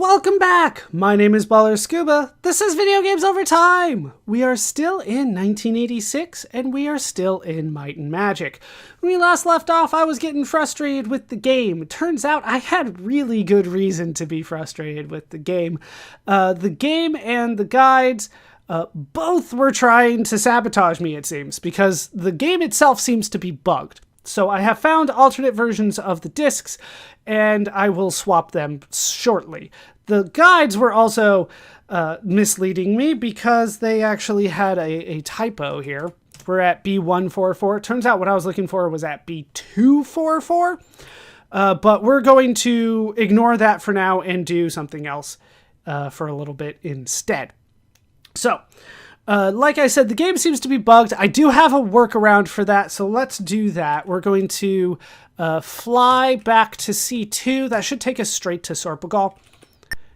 Welcome back! My name is ballerscuba. This is Video Games Over Time! We are still in 1986, and we are still in Might and Magic. When we last left off, I was getting frustrated with the game. It turns out I had really good reason to be frustrated with the game. The game and the guides both were trying to sabotage me, it seems, because the game itself seems to be bugged. So I have found alternate versions of the discs, and I will swap them shortly. The guides were also misleading me because they actually had a typo here. We're at B144. It turns out what I was looking for was at B244. But we're going to ignore that for now and do something else for a little bit instead. So, like I said, the game seems to be bugged. I do have a workaround for that, so let's do that. We're going to fly back to C2. That should take us straight to Sorpagal.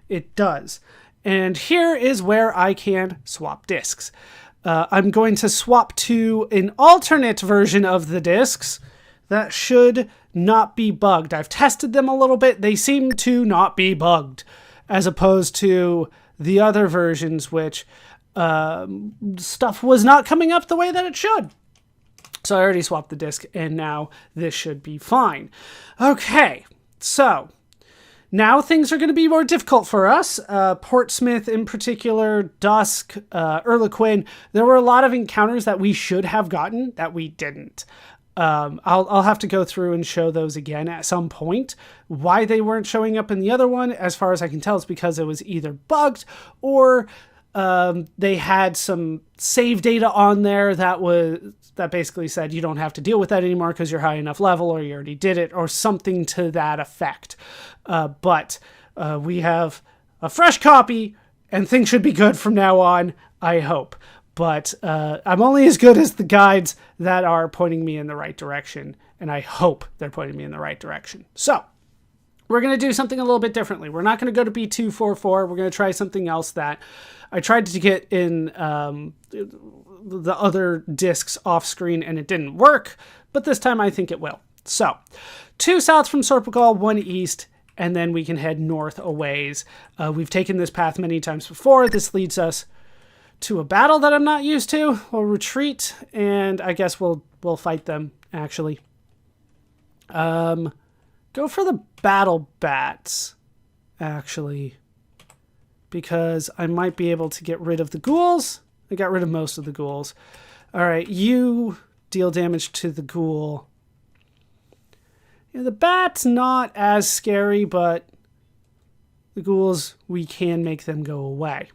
It does. And here is where I can swap discs. I'm going to swap to an alternate version of the discs that should not be bugged. I've tested them a little bit. They seem to not be bugged, as opposed to the other versions, which stuff was not coming up the way that it should. So I already swapped the disc, and now this should be fine. Okay, so now things are going to be more difficult for us. Portsmouth in particular, Dusk, Erlequin. There were a lot of encounters that we should have gotten that we didn't. I'll have to go through and show those again at some point. Why they weren't showing up in the other one, as far as I can tell, is because it was either bugged or they had some save data on there that basically said you don't have to deal with that anymore because you're high enough level, or you already did it, or something to that effect. But we have a fresh copy, and things should be good from now on, I hope. But I'm only as good as the guides that are pointing me in the right direction, and I hope they're pointing me in the right direction. So we're going to do something a little bit differently. We're not going to go to B244. We're going to try something else that I tried to get in the other discs off screen, and it didn't work, but this time I think it will. So 2 south from Sorpagal, 1 east, and then we can head north a ways. We've taken this path many times before. This leads us to a battle that I'm not used to. We'll retreat, and I guess we'll fight them, actually. Go for the battle bats, actually, because I might be able to get rid of the ghouls. I got rid of most of the ghouls. All right, you deal damage to the ghoul. Yeah, the bat's not as scary, but the ghouls, we can make them go away.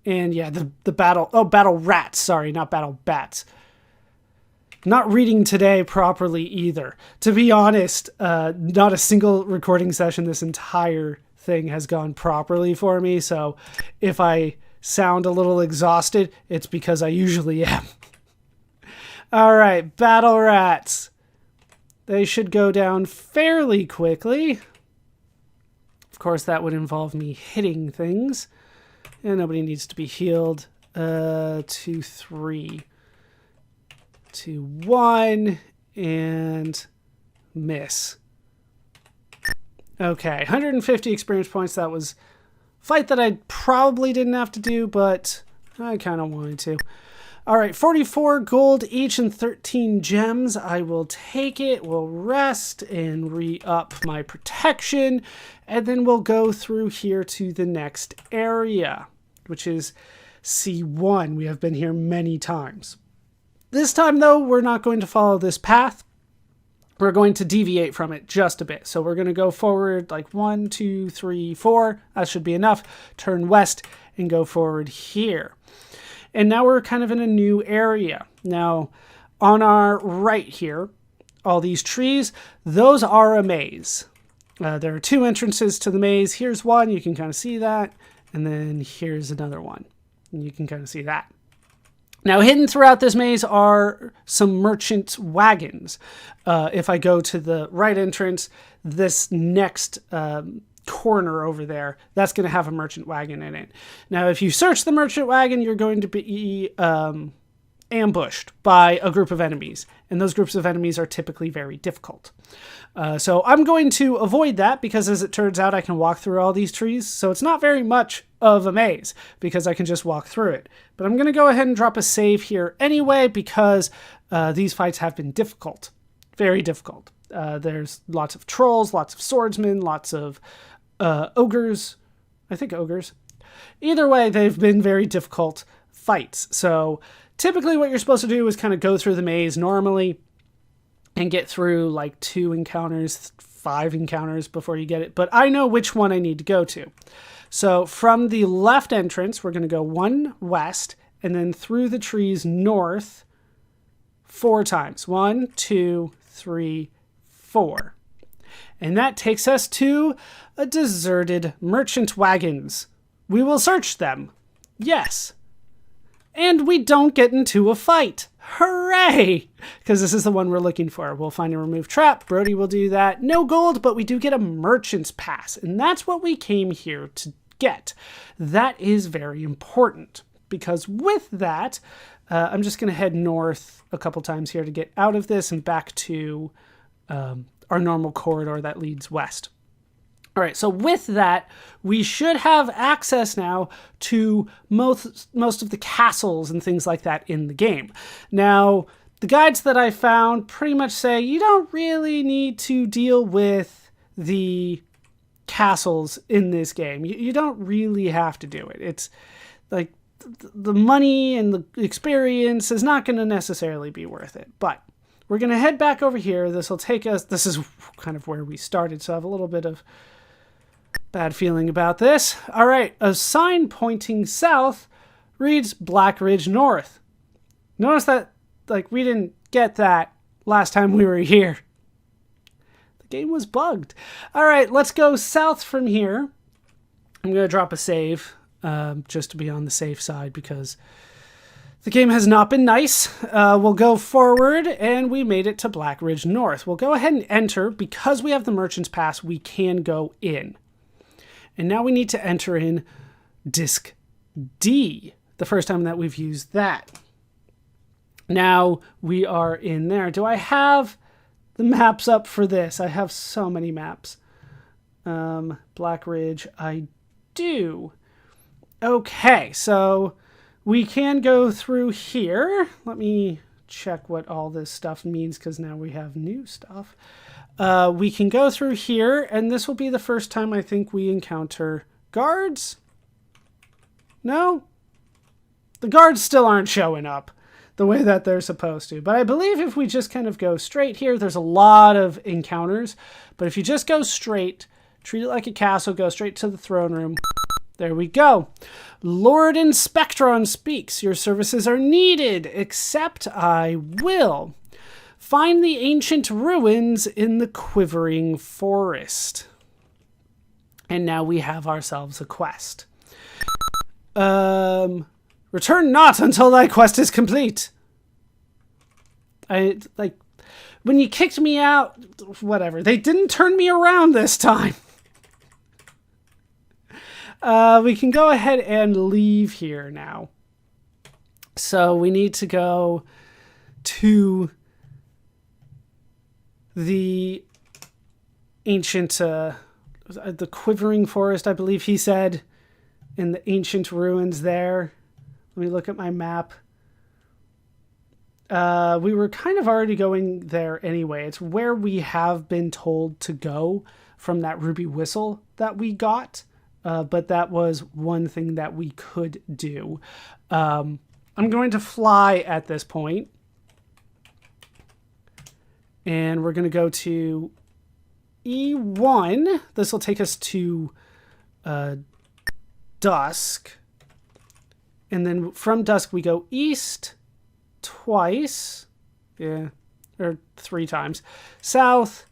And yeah, the battle rats, sorry, not battle bats. Not reading today properly either. To be honest, not a single recording session this entire thing has gone properly for me, so if I sound a little exhausted, it's because I usually am. Alright, battle rats. They should go down fairly quickly. Of course, that would involve me hitting things. And nobody needs to be healed. 2, 3, 2, 1, and miss. Okay, 150 experience points. That was a fight that I probably didn't have to do, but I kind of wanted to. All right, 44 gold each and 13 gems. I will take it. We'll rest and re-up my protection, and then we'll go through here to the next area, which is C1. We have been here many times. This time, though, we're not going to follow this path. We're going to deviate from it just a bit. So we're going to go forward like 1, 2, 3, 4. That should be enough. Turn west and go forward here. And now we're kind of in a new area. Now, on our right here, all these trees, those are a maze. There are 2 entrances to the maze. Here's one. You can kind of see that. And then here's another one. And you can kind of see that. Now, hidden throughout this maze are some merchant wagons. If I go to the right entrance, this next corner over there, that's going to have a merchant wagon in it. Now, if you search the merchant wagon, you're going to be ambushed by a group of enemies, and those groups of enemies are typically very difficult. So I'm going to avoid that because, as it turns out, I can walk through all these trees, so it's not very much of a maze because I can just walk through it. But I'm going to go ahead and drop a save here anyway because these fights have been difficult, very difficult. There's lots of trolls, lots of swordsmen, lots of ogres. I think ogres. Either way, they've been very difficult fights. So typically what you're supposed to do is kind of go through the maze normally and get through like 2 encounters, 5 encounters before you get it. But I know which one I need to go to. So from the left entrance, we're going to go 1 west and then through the trees north 4 times. 1, 2, 3, 4. And that takes us to a deserted merchant wagons. We will search them. Yes. And we don't get into a fight. Hooray! Because this is the one we're looking for. We'll find and remove trap. Brody will do that. No gold, but we do get a merchant's pass. And that's what we came here to get. That is very important. Because with that, I'm just going to head north a couple times here to get out of this and back to our normal corridor that leads west. All right, so with that, we should have access now to most of the castles and things like that in the game. Now, the guides that I found pretty much say you don't really need to deal with the castles in this game. You don't really have to do it. It's like the money and the experience is not going to necessarily be worth it, but we're going to head back over here. This will take us, this is kind of where we started, so I have a little bit of bad feeling about this. All right, a sign pointing south reads Blackridge North. Notice that, like, we didn't get that last time we were here. The game was bugged. All right, let's go south from here. I'm going to drop a save just to be on the safe side because the game has not been nice. We'll go forward, and we made it to Blackridge North. We'll go ahead and enter. Because we have the Merchant's Pass, we can go in. And now we need to enter in Disc D, the first time that we've used that. Now we are in there. Do I have the maps up for this? I have so many maps. Blackridge, I do. Okay, so we can go through here. Let me check what all this stuff means because now we have new stuff. We can go through here, and this will be the first time I think we encounter guards. No? The guards still aren't showing up the way that they're supposed to. But I believe if we just kind of go straight here, there's a lot of encounters. But if you just go straight, treat it like a castle, go straight to the throne room. There we go. Lord Inspectron speaks. Your services are needed. Accept, I will. Find the ancient ruins in the quivering forest. And now we have ourselves a quest. Return not until thy quest is complete. When you kicked me out, whatever. They didn't turn me around this time. We can go ahead and leave here now. So we need to go to the ancient, the quivering forest, I believe he said, in the ancient ruins there. Let me look at my map. We were kind of already going there anyway. It's where we have been told to go from that ruby whistle that we got. But that was one thing that we could do. I'm going to fly at this point. And we're going to go to E1. This will take us to Dusk. And then from Dusk, we go east twice. Yeah, or 3 times. South,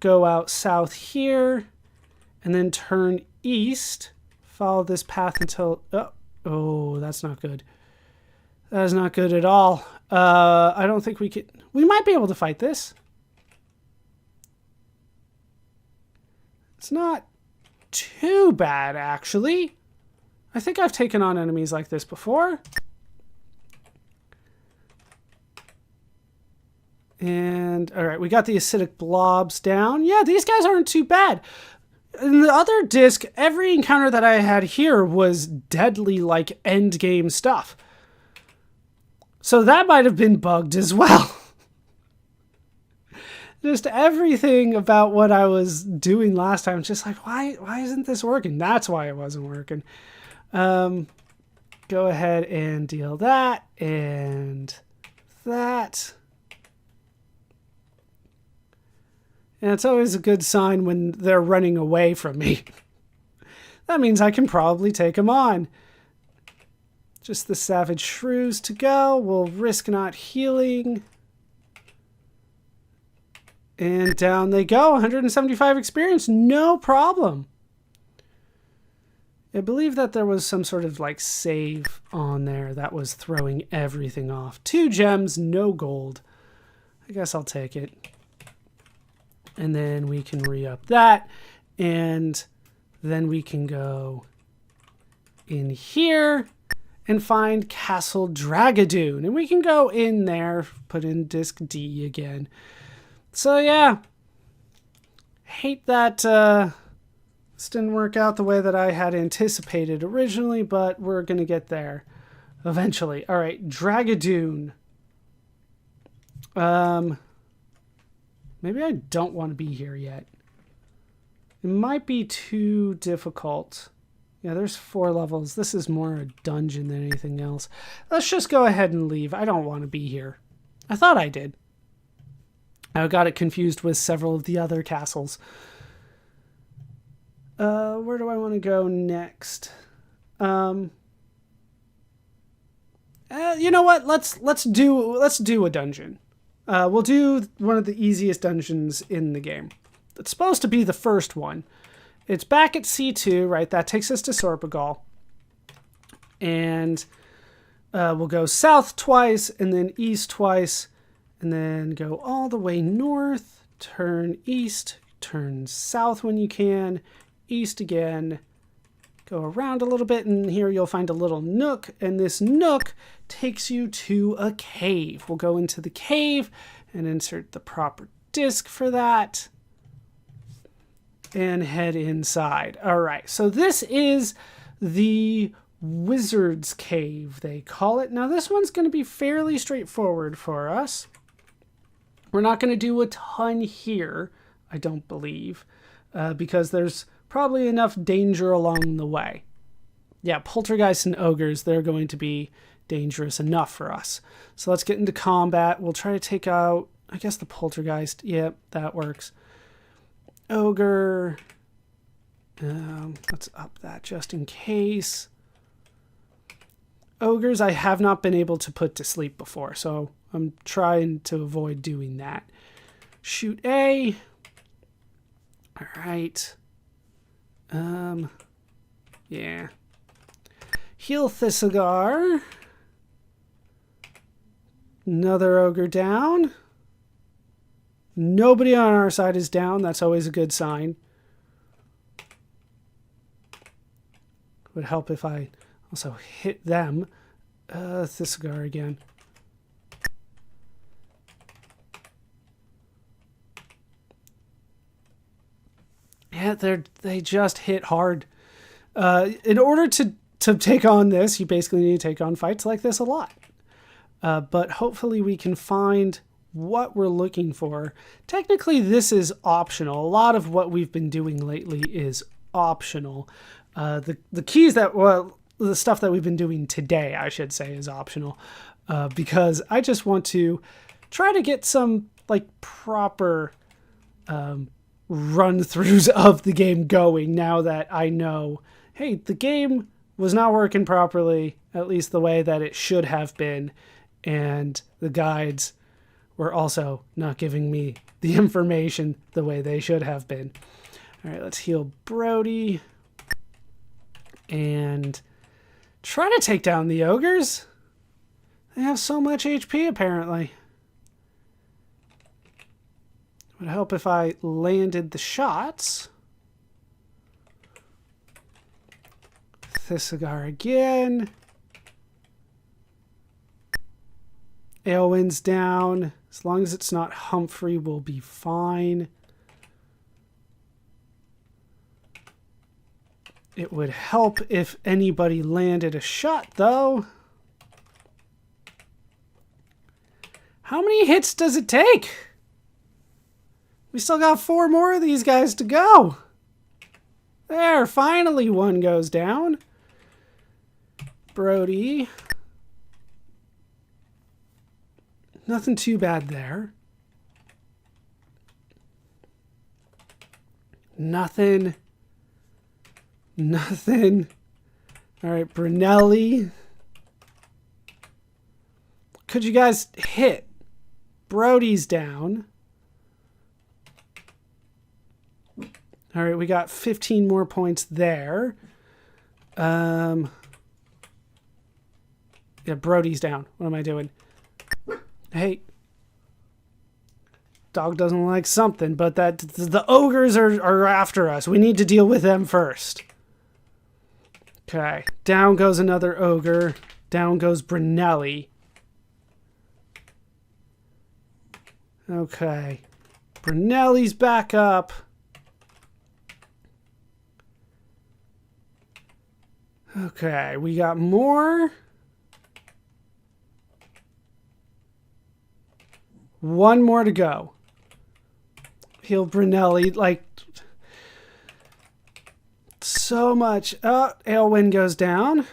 go out south here. And then turn east. Follow this path until... Oh, that's not good. That is not good at all. I don't think we could... We might be able to fight this. It's not too bad, actually. I think I've taken on enemies like this before. And all right, we got the acidic blobs down. Yeah, these guys aren't too bad. In the other disc, every encounter that I had here was deadly, like, end game stuff. So that might have been bugged as well. Just everything about what I was doing last time, just like, why isn't this working? That's why it wasn't working. Go ahead and deal that and that. And it's always a good sign when they're running away from me. That means I can probably take them on. Just the savage shrews to go. We'll risk not healing. And down they go. 175 experience. No problem. I believe that there was some sort of like save on there that was throwing everything off. 2 gems, no gold. I guess I'll take it. And then we can re-up that. And then we can go in here and find Castle Dragadoon. And we can go in there, put in disc D again. So yeah, hate that this didn't work out the way that I had anticipated originally, but we're going to get there eventually. All right, Dragadoon. Maybe I don't want to be here yet. It might be too difficult. Yeah, there's 4 levels. This is more a dungeon than anything else. Let's just go ahead and leave. I don't want to be here. I thought I did. I got it confused with several of the other castles. Where do I want to go next? You know what? Let's do a dungeon. We'll do one of the easiest dungeons in the game. It's supposed to be the first one. It's back at C2, right? That takes us to Sorpagal. And we'll go south twice, and then east twice, and then go all the way north, turn east, turn south when you can, east again, go around a little bit, and here you'll find a little nook, and this nook takes you to a cave. We'll go into the cave and insert the proper disc for that and head inside. All right, so this is the Wizard's Cave, they call it. Now this one's going to be fairly straightforward for us. We're not going to do a ton here, I don't believe, because there's probably enough danger along the way. Yeah, poltergeists and ogres, they're going to be dangerous enough for us. So let's get into combat. We'll try to take out, I guess, the poltergeist. Yep, that works. Ogre. Let's up that just in case. Ogres I have not been able to put to sleep before, so I'm trying to avoid doing that. Shoot A. All right. Yeah. Heal Thistlegar. Another ogre down. Nobody on our side is down. That's always a good sign. Would help if I also hit them. Thistlegar again. Yeah, they just hit hard. In order to take on this, you basically need to take on fights like this a lot. But hopefully we can find what we're looking for. Technically, this is optional. A lot of what we've been doing lately is optional. The keys that, well, the stuff that we've been doing today, I should say, is optional. Because I just want to try to get some, like, proper run-throughs of the game going now that I know, hey, the game was not working properly, at least the way that it should have been, and the guides were also not giving me the information the way they should have been. All right, let's heal Brody and try to take down the ogres. They have so much HP, apparently. It would help if I landed the shots. Thistlegar again. Aylwin's down. As long as it's not Humphrey, we'll be fine. It would help if anybody landed a shot, though. How many hits does it take? We still got 4 more of these guys to go. There, finally one goes down. Brody. Nothing too bad there. Nothing. All right, Brunelli. Could you guys hit? Brody's down. All right, we got 15 more points there. Yeah, Brody's down. What am I doing? Hey. Dog doesn't like something, but that the ogres are after us. We need to deal with them first. Okay. Down goes another ogre. Down goes Brunelli. Okay. Brunelli's back up. Okay, we got more. One more to go. Heal Brunelli, like, so much. Oh, Aylwin goes down.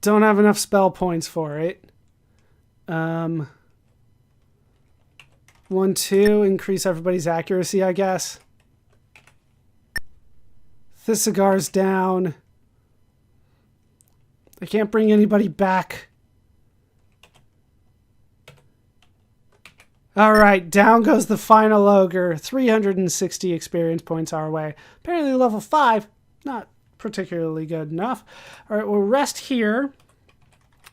Don't have enough spell points for it. 1, 2, increase everybody's accuracy, I guess. Thisigar's down. I can't bring anybody back. All right, down goes the final ogre. 360 experience points our way. Apparently level 5, not particularly good enough. All right, we'll rest here,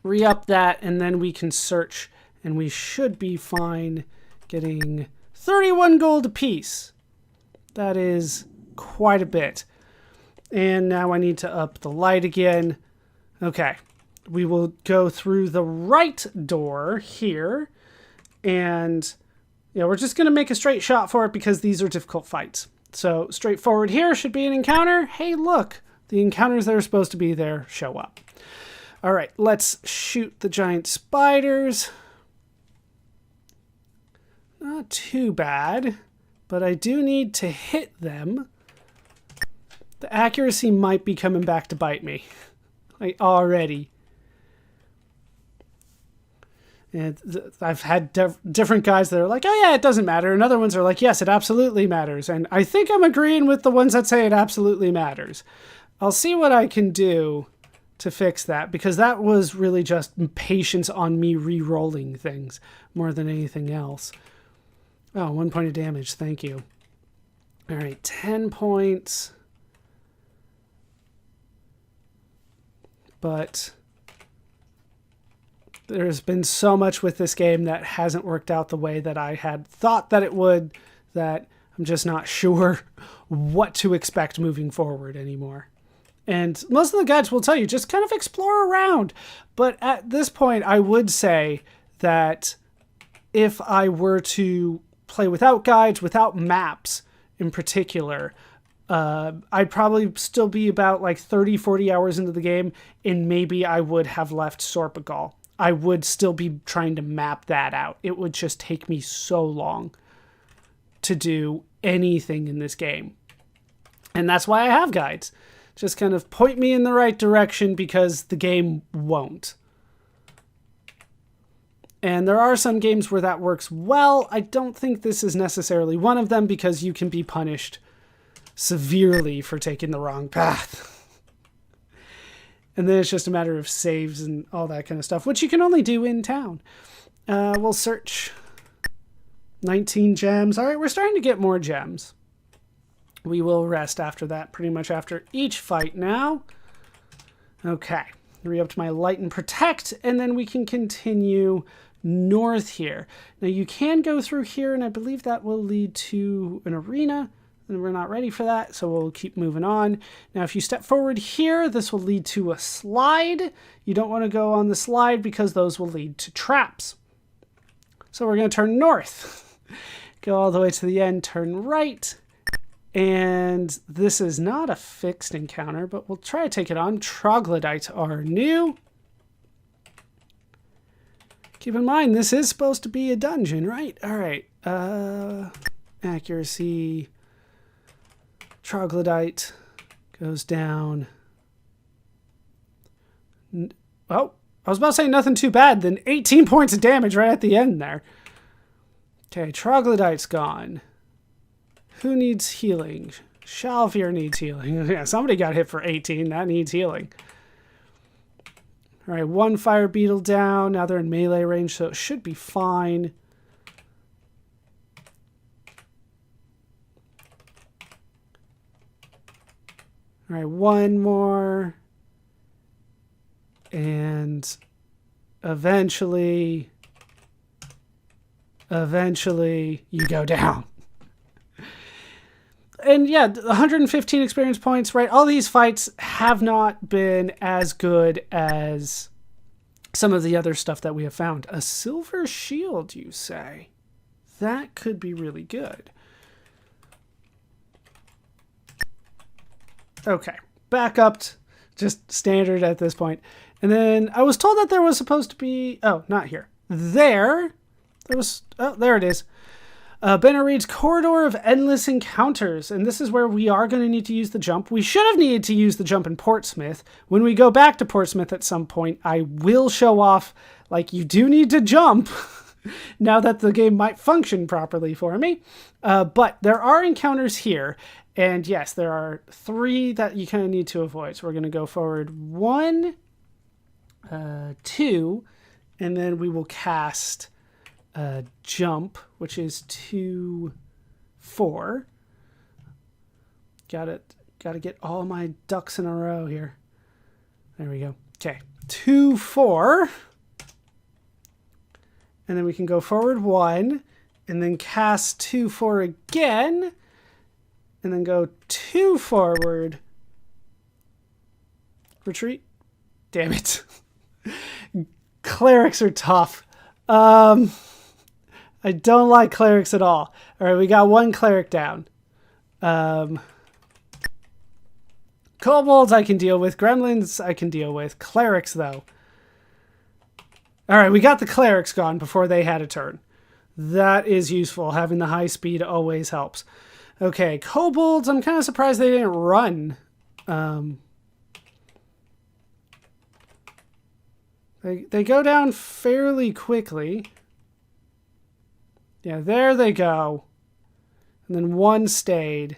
re-up that, and then we can search, and we should be fine getting 31 gold apiece. That is quite a bit. And now I need to up the light again. Okay, we will go through the right door here, and yeah, we're just going to make a straight shot for it because these are difficult fights. So straightforward here should be an encounter. Hey, look, the encounters that are supposed to be there show up. All right, let's shoot the giant spiders. Not too bad, but I do need to hit them. The accuracy might be coming back to bite me. Like, already. And I've had different guys that are like, oh yeah, it doesn't matter. And other ones are like, yes, it absolutely matters. And I think I'm agreeing with the ones that say it absolutely matters. I'll see what I can do to fix that, because that was really just patience on me re-rolling things more than anything else. Oh, 1 point of damage. Thank you. All right, 10 points. But there's been so much with this game that hasn't worked out the way that I had thought that it would, that I'm just not sure what to expect moving forward anymore. And most of the guides will tell you, just kind of explore around. But at this point, I would say that if I were to play without guides, without maps in particular, I'd probably still be about like 30, 40 hours into the game, and maybe I would have left Sorpagal. I would still be trying to map that out. It would just take me so long to do anything in this game. And that's why I have guides. Just kind of point me in the right direction, because the game won't. And there are some games where that works well. I don't think this is necessarily one of them, because you can be punished severely for taking the wrong path. And then it's just a matter of saves and all that kind of stuff, which you can only do in town. We'll search 19 gems. All right, we're starting to get more gems. We will rest after that, pretty much after each fight now. Okay, re-up to my light and protect, and then we can continue north here. Now you can go through here, and I believe that will lead to an arena. And we're not ready for that, so we'll keep moving on. Now, if you step forward here, this will lead to a slide. You don't want to go on the slide because those will lead to traps. So we're going to turn north. Go all the way to the end, turn right. And this is not a fixed encounter, but we'll try to take it on. Troglodytes are new. Keep in mind, this is supposed to be a dungeon, right? All right. Accuracy. Troglodyte goes down. Oh, I was about to say nothing too bad. Then 18 points of damage right at the end there. Okay, Troglodyte's gone. Who needs healing? Shalvier needs healing. Yeah, somebody got hit for 18. That needs healing. All right, one fire beetle down. Now they're in melee range, so it should be fine. All right, one more. And eventually you go down. And yeah, 115 experience points, right? All these fights have not been as good as some of the other stuff that we have found. A silver shield, you say? That could be really good. Okay, back up, just standard at this point. And then I was told that there was supposed to be, oh, not here. There was, oh, there it is. Benner reads Corridor of Endless Encounters, and this is where we are going to need to use the jump. We should have needed to use the jump in Portsmouth. When we go back to Portsmouth at some point, I will show off, like, you do need to jump, now that the game might function properly for me. But there are encounters here, and yes, there are 3 that you kind of need to avoid. So we're going to go forward 1, 2, and then we will cast jump, which is 2, 4. Gotta get all my ducks in a row here. There we go. Okay, 2, 4. And then we can go forward 1, and then cast 2, 4 again, and then go 2 forward. Retreat. Damn it. Clerics are tough. I don't like clerics at all. All right, we got 1 cleric down. Kobolds I can deal with. Gremlins I can deal with. Clerics, though. All right, we got the clerics gone before they had a turn. That is useful. Having the high speed always helps. Okay, kobolds, I'm kind of surprised they didn't run. They go down fairly quickly. Yeah, there they go. And then 1 stayed.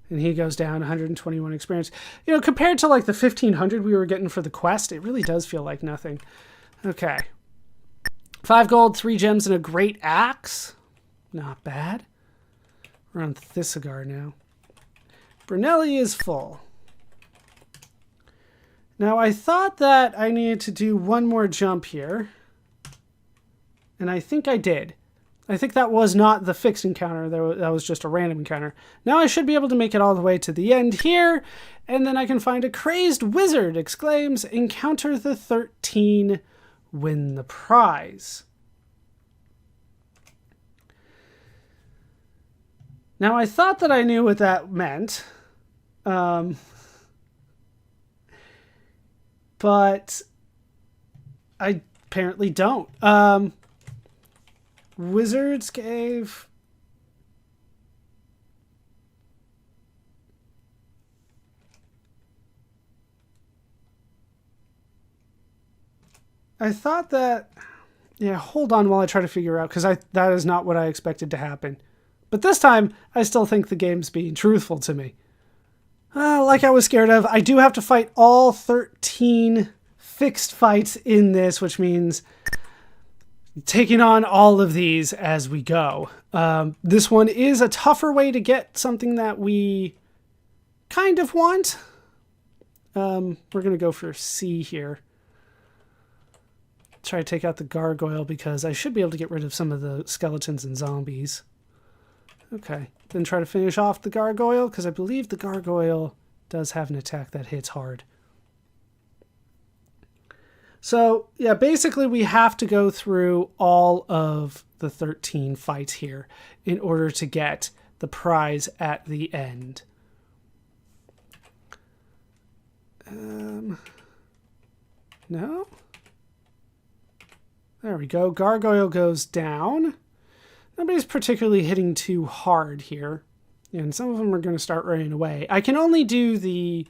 And he goes down 121 experience. You know, compared to like the 1500 we were getting for the quest, it really does feel like nothing. Okay. 5 gold, 3 gems, and a great axe. Not bad. We're on Thisigar now. Brunelli is full. Now, I thought that I needed to do 1 more jump here. And I think I did. I think that was not the fixed encounter. That was just a random encounter. Now I should be able to make it all the way to the end here. And then I can find a crazed wizard exclaims, encounter the 13, win the prize. Now I thought that I knew what that meant. But I apparently don't. Wizards Cave. I thought that... Yeah, hold on while I try to figure out, because that is not what I expected to happen. But this time, I still think the game's being truthful to me. Like I was scared of, I do have to fight all 13 fixed fights in this, which means taking on all of these as we go. This one is a tougher way to get something that we kind of want. We're going to go for C here. Try to take out the gargoyle because I should be able to get rid of some of the skeletons and zombies. Okay. Then try to finish off the gargoyle, because I believe the gargoyle does have an attack that hits hard. So, yeah, basically we have to go through all of the 13 fights here in order to get the prize at the end. No? There we go. Gargoyle goes down. Nobody's particularly hitting too hard here. And some of them are going to start running away. I can only do the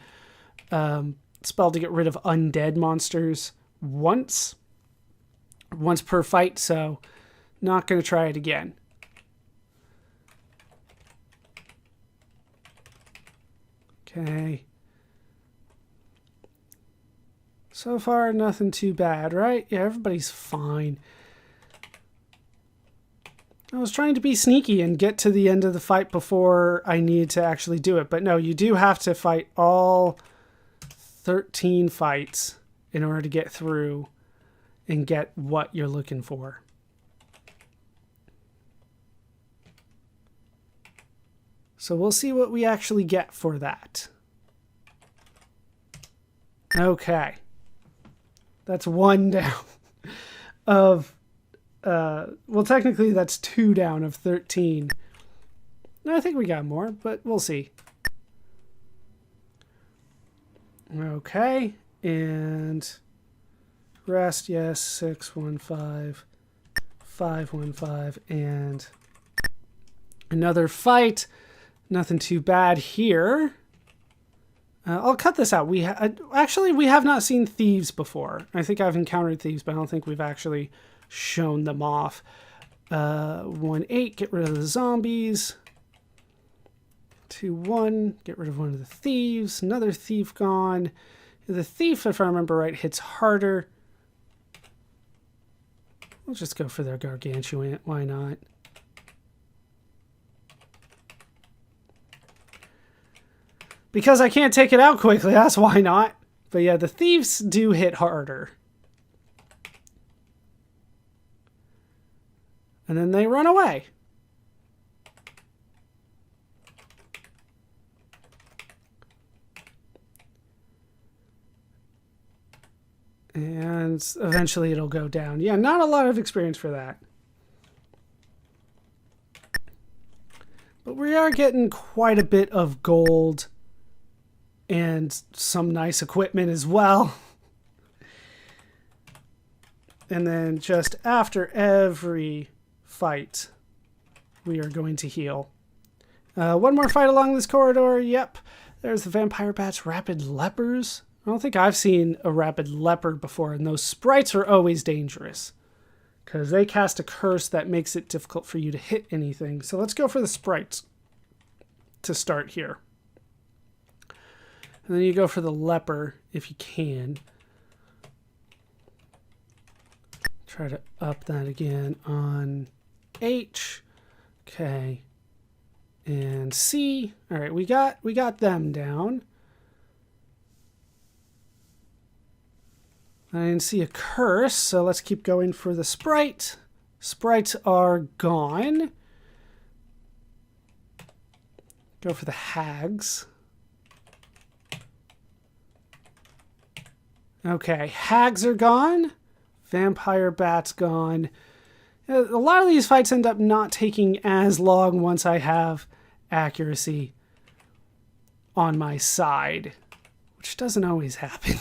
spell to get rid of undead monsters once per fight, so not going to try it again. Okay. So far, nothing too bad, right? Yeah, everybody's fine. I was trying to be sneaky and get to the end of the fight before I needed to actually do it. But no, you do have to fight all 13 fights in order to get through and get what you're looking for. So we'll see what we actually get for that. Okay. That's 1 down of... well, technically that's 2 down of 13. I think we got more, but we'll see. Okay, and rest, yes, 615, 515, and another fight. Nothing too bad here. I'll cut this out. Actually, we have not seen thieves before. I think I've encountered thieves, but I don't think we've actually shown them off. 1-8, get rid of the zombies. 2-1, get rid of one of the thieves. Another thief gone. The thief, if I remember right, hits harder. We'll just go for their gargantuan. Why not? Because I can't take it out quickly, that's why not. But yeah, the thieves do hit harder. And then they run away. And eventually it'll go down. Yeah, not a lot of experience for that. But we are getting quite a bit of gold and some nice equipment as well. And then just after every fight, we are going to heal. One more fight along this corridor. Yep. There's the Vampire Bat's Rapid Lepers. I don't think I've seen a Rapid Leper before, and those sprites are always dangerous because they cast a curse that makes it difficult for you to hit anything. So let's go for the sprites to start here. And then you go for the leper if you can. Try to up that again on H. Okay. And C. All right, we got them down. I didn't see a curse, so let's keep going for the sprite. Sprites are gone. Go for the hags. Okay, hags are gone. Vampire bat's gone. A lot of these fights end up not taking as long once I have accuracy on my side, which doesn't always happen.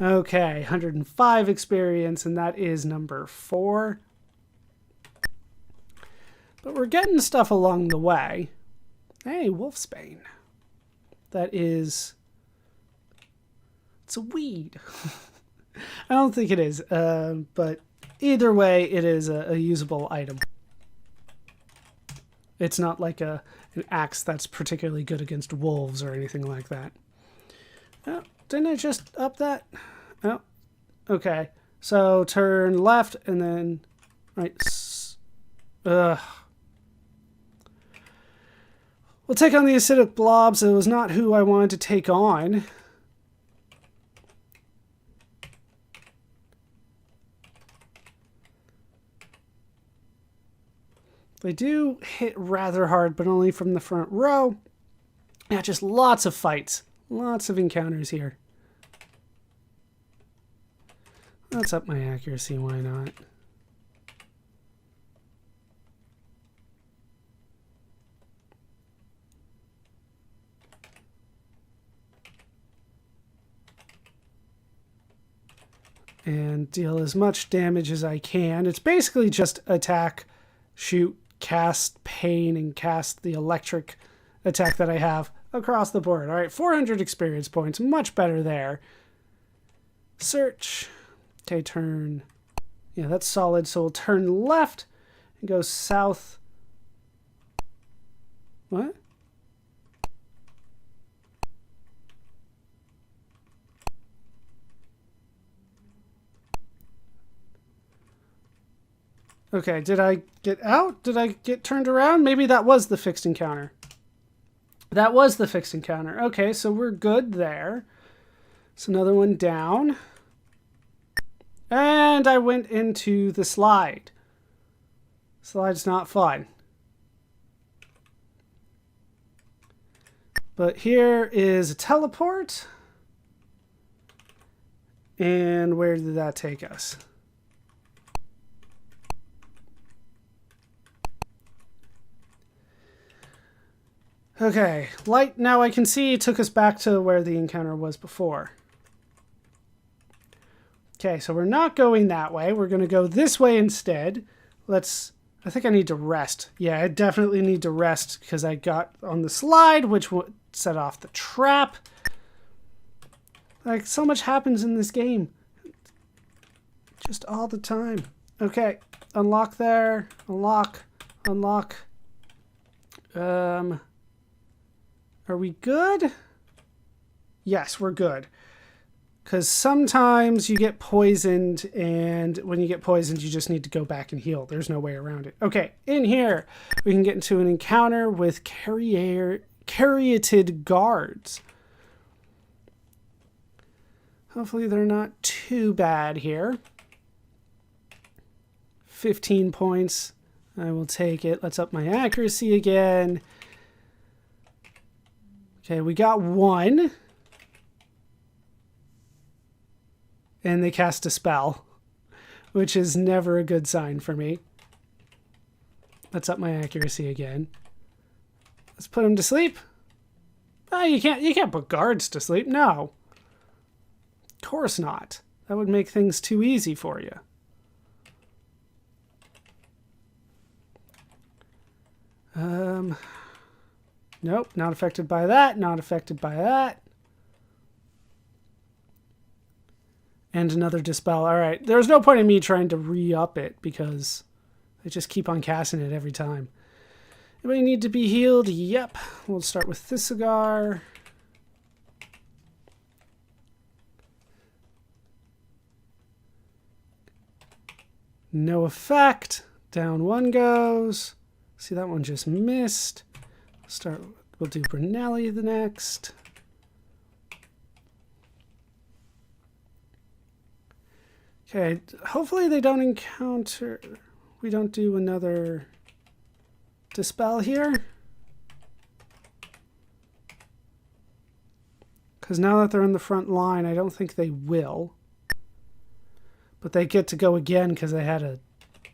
Okay, 105 experience, and that is number 4. But we're getting stuff along the way. Hey, Wolfsbane. That is... It's a weed. I don't think it is, but either way, it is a usable item. It's not like an axe that's particularly good against wolves or anything like that. Oh, didn't I just up that? Oh, okay. So turn left and then right. Ugh. We'll take on the acidic blobs. It was not who I wanted to take on. They do hit rather hard, but only from the front row. Yeah, just lots of fights. Lots of encounters here. Let's up my accuracy, why not? And deal as much damage as I can. It's basically just attack, shoot, cast pain, and cast the electric attack that I have across the board. All right, 400 experience points, much better there. Search. Okay, turn. Yeah, that's solid. So we'll turn left and go south. What? Okay, did I get out? Did I get turned around? Maybe that was the fixed encounter. That was the fixed encounter. Okay, so we're good there. So another one down. And I went into the slide. Slide's not fun. But here is a teleport. And where did that take us? Okay, light, now I can see it took us back to where the encounter was before. Okay, so we're not going that way. We're going to go this way instead. I think I need to rest. Yeah, I definitely need to rest because I got on the slide, which would set off the trap. Like, so much happens in this game. Just all the time. Okay, unlock there. Unlock. Unlock. Are we good? Yes, we're good. Because sometimes you get poisoned, and when you get poisoned, you just need to go back and heal. There's no way around it. Okay, in here, we can get into an encounter with caryatid guards. Hopefully they're not too bad here. 15 points. I will take it. Let's up my accuracy again. Okay, we got one. And they cast a spell, which is never a good sign for me. Let's up my accuracy again. Let's put them to sleep. Oh, you can't put guards to sleep. No. Of course not. That would make things too easy for you. Nope, not affected by that, not affected by that. And another dispel. All right, there's no point in me trying to re-up it because I just keep on casting it every time. Anybody need to be healed? Yep. We'll start with this cigar. No effect. Down one goes. See, that one just missed. We'll do Brunelli the next. Okay, hopefully they don't encounter... We don't do another dispel here. Because now that they're in the front line, I don't think they will. But they get to go again because they had a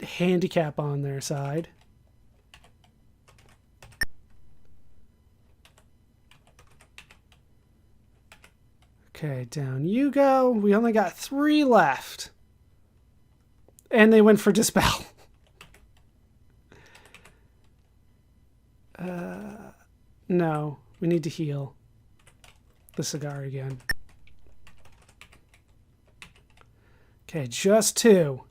handicap on their side. Okay, down you go. We only got 3 left. And they went for dispel. No, we need to heal the cigar again. Okay, just 2.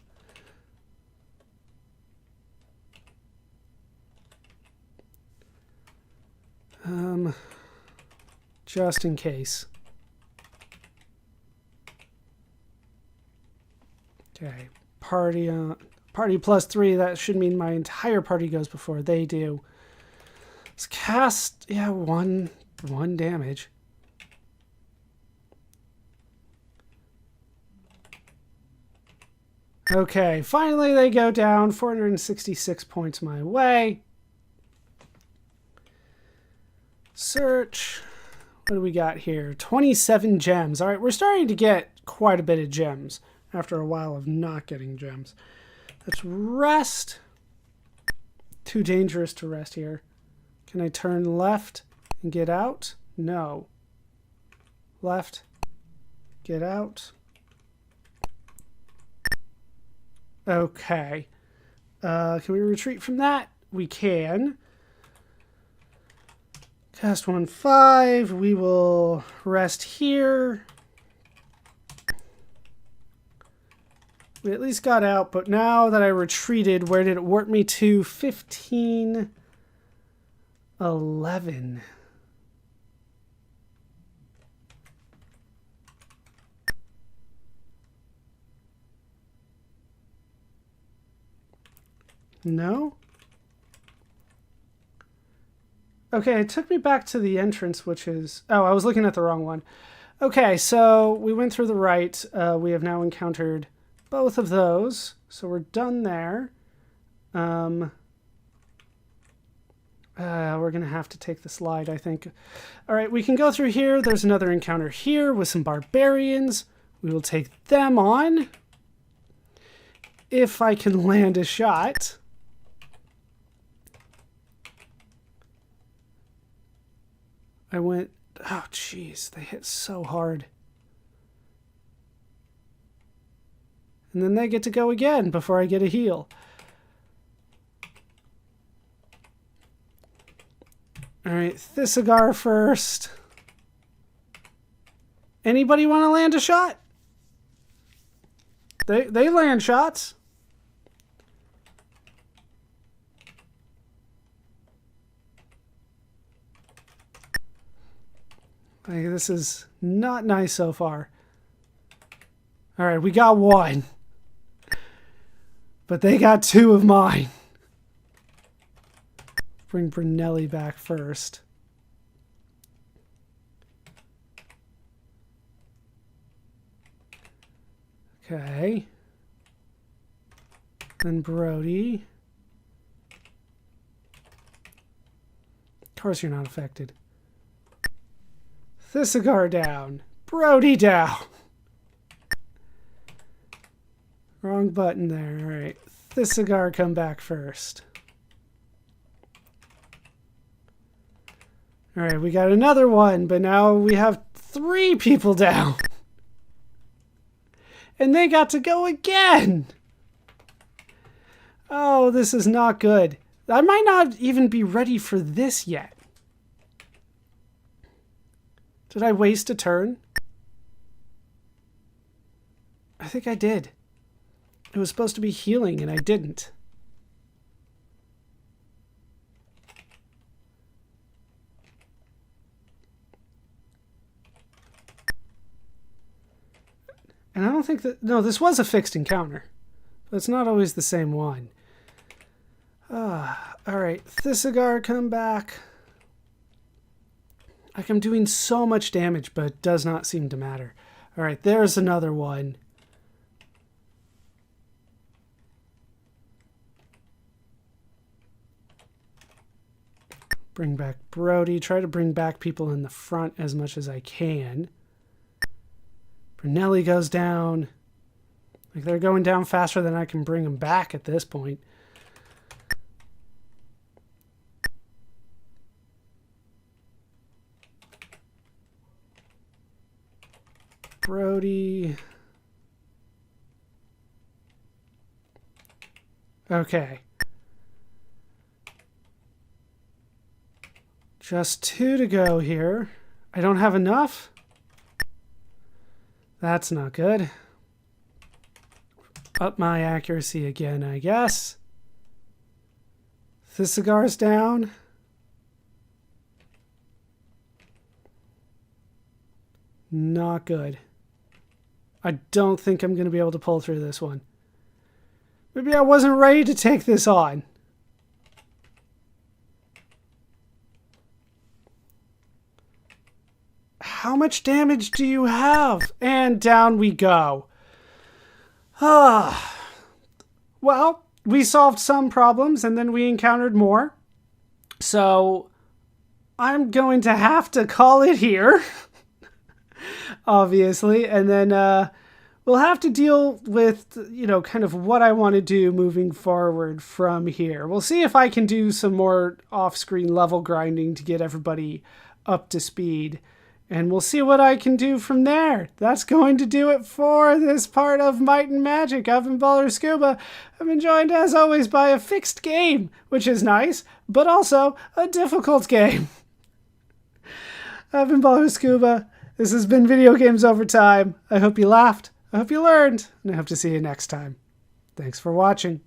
Just in case. Okay, party +3. That should mean my entire party goes before they do. Let's cast, yeah, one damage. Okay, finally they go down. 466 points my way. Search. What do we got here? 27 gems. All right, we're starting to get quite a bit of gems after a while of not getting gems. Let's rest. Too dangerous to rest here. Can I turn left and get out? No. Left. Get out. Okay. Can we retreat from that? We can. Cast 1-5. We will rest here. We at least got out, but now that I retreated, where did it warp me to? 15, 11. No? Okay, it took me back to the entrance, which is... Oh, I was looking at the wrong one. Okay, so we went through the right. We have now encountered both of those. So we're done there. We're going to have to take the slide, I think. All right, we can go through here. There's another encounter here with some barbarians. We will take them on. If I can land a shot. I went, oh jeez, they hit so hard. And then they get to go again before I get a heal. All right, Thisigar first. Anybody want to land a shot? They land shots. Like, this is not nice so far. All right, we got one. But they got two of mine. Bring Brunelli back first. Okay. Then Brody. Of course you're not affected. Thisigar down. Brody down. Wrong button there. All right. Thisigar come back first. All right, we got another one, but now we have 3 people down. And they got to go again. Oh, this is not good. I might not even be ready for this yet. Did I waste a turn? I think I did. It was supposed to be healing, and I didn't. And I don't think that... No, this was a fixed encounter. But it's not always the same one. Alright, Thisigar, come back. Like, I'm doing so much damage, but it does not seem to matter. Alright, there's another one. Bring back Brody. Try to bring back people in the front as much as I can. Brunelli goes down. Like, they're going down faster than I can bring them back at this point. Brody. Okay. Just 2 to go here. I don't have enough? That's not good. Up my accuracy again, I guess. Thisigar's down. Not good. I don't think I'm going to be able to pull through this one. Maybe I wasn't ready to take this on. How much damage do you have? And down we go. well, we solved some problems and then we encountered more. So I'm going to have to call it here, obviously. And then we'll have to deal with, kind of what I want to do moving forward from here. We'll see if I can do some more off-screen level grinding to get everybody up to speed. And we'll see what I can do from there. That's going to do it for this part of Might and Magic. I've been ballerscuba. I've been joined, as always, by a fixed game, which is nice, but also a difficult game. I've been ballerscuba. This has been Video Games Over Time. I hope you laughed. I hope you learned. And I hope to see you next time. Thanks for watching.